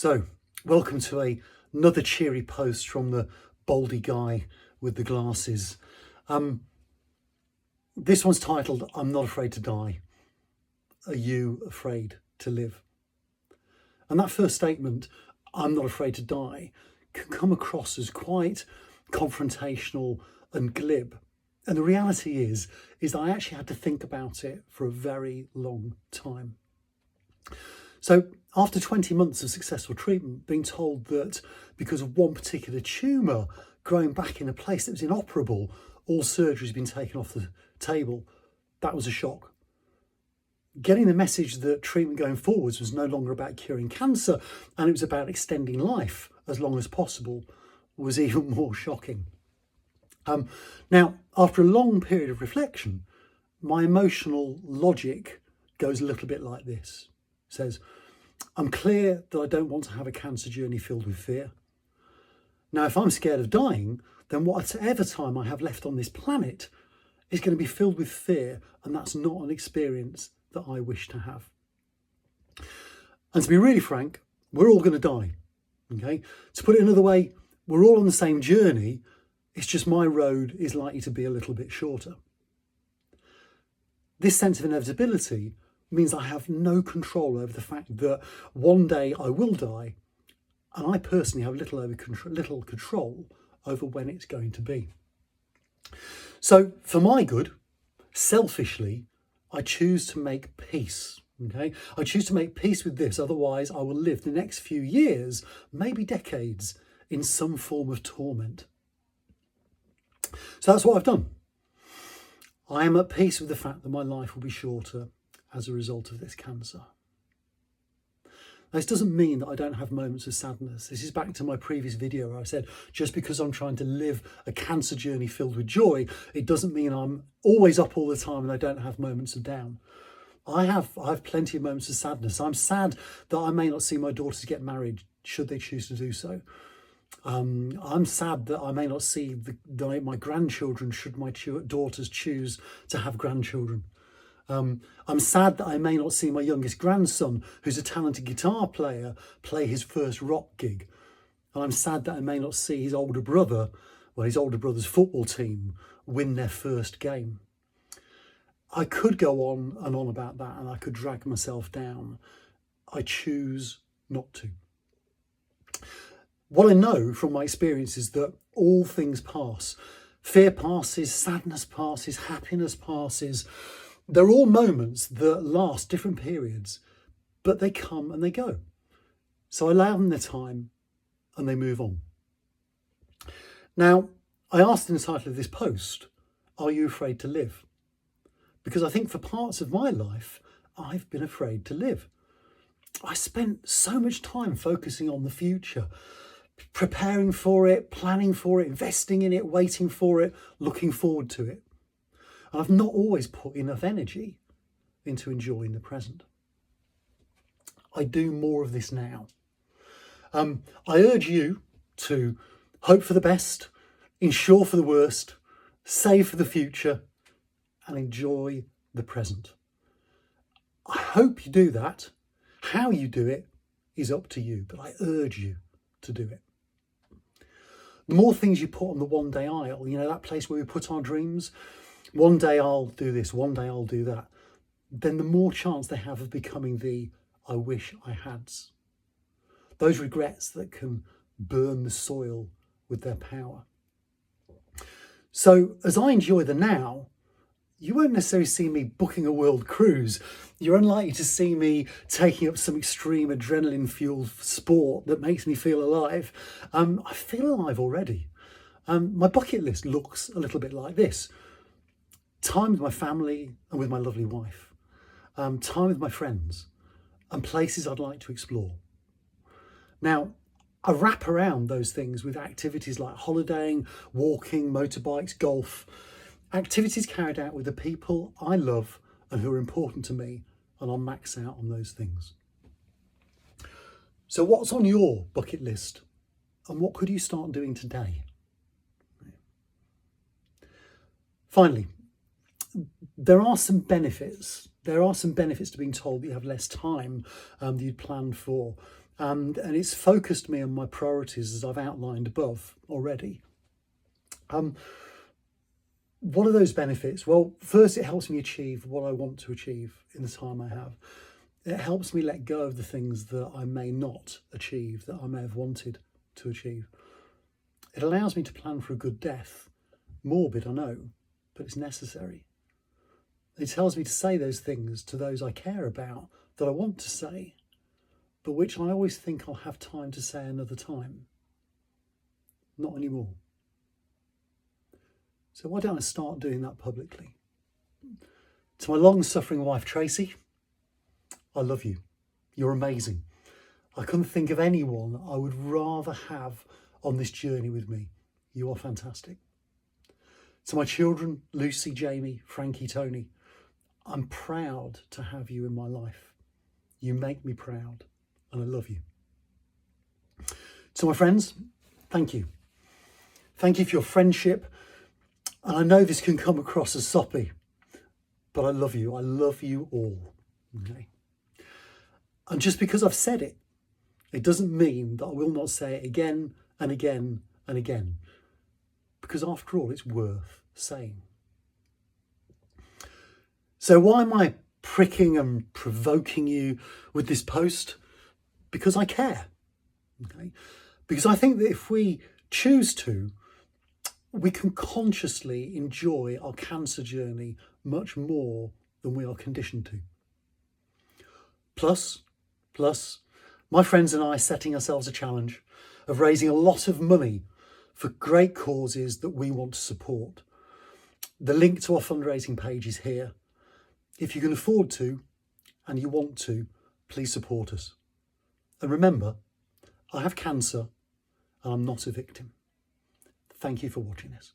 So, welcome to another cheery post from the baldy guy with the glasses. This one's titled, "I'm not afraid to die. Are you afraid to live?" And that first statement, "I'm not afraid to die," can come across as quite confrontational and glib. And the reality is that I actually had to think about it for a very long time. So after 20 months of successful treatment, being told that because of one particular tumour growing back in a place that was inoperable, all surgery has been taken off the table, that was a shock. Getting the message that treatment going forwards was no longer about curing cancer and it was about extending life as long as possible was even more shocking. Now, after a long period of reflection, my emotional logic goes a little bit like this. It says, I'm clear that I don't want to have a cancer journey filled with fear. Now, if I'm scared of dying, then whatever time I have left on this planet is going to be filled with fear, and that's not an experience that I wish to have. And to be really frank, we're all going to die. Okay? To put it another way, we're all on the same journey. It's just my road is likely to be a little bit shorter. This sense of inevitability means I have no control over the fact that one day I will die, and I personally have little control over when it's going to be. So for my good, selfishly, I choose to make peace. Okay, I choose to make peace with this, otherwise I will live the next few years, maybe decades, in some form of torment. So that's what I've done. I am at peace with the fact that my life will be shorter as a result of this cancer. Now, this doesn't mean that I don't have moments of sadness. This is back to my previous video where I said, just because I'm trying to live a cancer journey filled with joy, it doesn't mean I'm always up all the time and I don't have moments of down. I have plenty of moments of sadness. I'm sad that I may not see my daughters get married should they choose to do so. I'm sad that I may not see my grandchildren should my daughters choose to have grandchildren. I'm sad that I may not see my youngest grandson, who's a talented guitar player, play his first rock gig. And I'm sad that I may not see his older brother's football team win their first game. I could go on and on about that, and I could drag myself down. I choose not to. What I know from my experience is that all things pass. Fear passes, sadness passes, happiness passes. They're all moments that last different periods, but they come and they go. So I allow them their time and they move on. Now, I asked in the title of this post, are you afraid to live? Because I think for parts of my life, I've been afraid to live. I spent so much time focusing on the future, preparing for it, planning for it, investing in it, waiting for it, looking forward to it. And I've not always put enough energy into enjoying the present. I do more of this now. I urge you to hope for the best, ensure for the worst, save for the future, and enjoy the present. I hope you do that. How you do it is up to you, but I urge you to do it. The more things you put on the one day aisle, that place where we put our dreams, one day I'll do this, one day I'll do that, then the more chance they have of becoming the I wish I had's. Those regrets that can burn the soil with their power. So as I enjoy the now, you won't necessarily see me booking a world cruise. You're unlikely to see me taking up some extreme adrenaline-fueled sport that makes me feel alive. I feel alive already. My bucket list looks a little bit like this. Time with my family and with my lovely wife. Time with my friends and places I'd like to explore. Now, I wrap around those things with activities like holidaying, walking, motorbikes, golf. Activities carried out with the people I love and who are important to me, and I'll max out on those things. So what's on your bucket list and what could you start doing today? Finally, there are some benefits. There are some benefits to being told that you have less time than you'd planned for. and it's focused me on my priorities as I've outlined above already. What are those benefits? Well, first, it helps me achieve what I want to achieve in the time I have. It helps me let go of the things that I may not achieve, that I may have wanted to achieve. It allows me to plan for a good death. Morbid, I know, but it's necessary. It tells me to say those things to those I care about, that I want to say, but which I always think I'll have time to say another time. Not anymore. So why don't I start doing that publicly? To my long-suffering wife, Tracy, I love you. You're amazing. I couldn't think of anyone I would rather have on this journey with me. You are fantastic. To my children, Lucy, Jamie, Frankie, Tony, I'm proud to have you in my life. You make me proud, and I love you. To my friends, thank you. Thank you for your friendship. And I know this can come across as soppy, but I love you. I love you all. Okay. And just because I've said it, it doesn't mean that I will not say it again and again and again. Because after all, it's worth saying. So why am I pricking and provoking you with this post? Because I care. Okay? Because I think that if we choose to, we can consciously enjoy our cancer journey much more than we are conditioned to. Plus, my friends and I are setting ourselves a challenge of raising a lot of money for great causes that we want to support. The link to our fundraising page is here. If you can afford to and you want to, please support us. And remember, I have cancer and I'm not a victim. Thank you for watching this.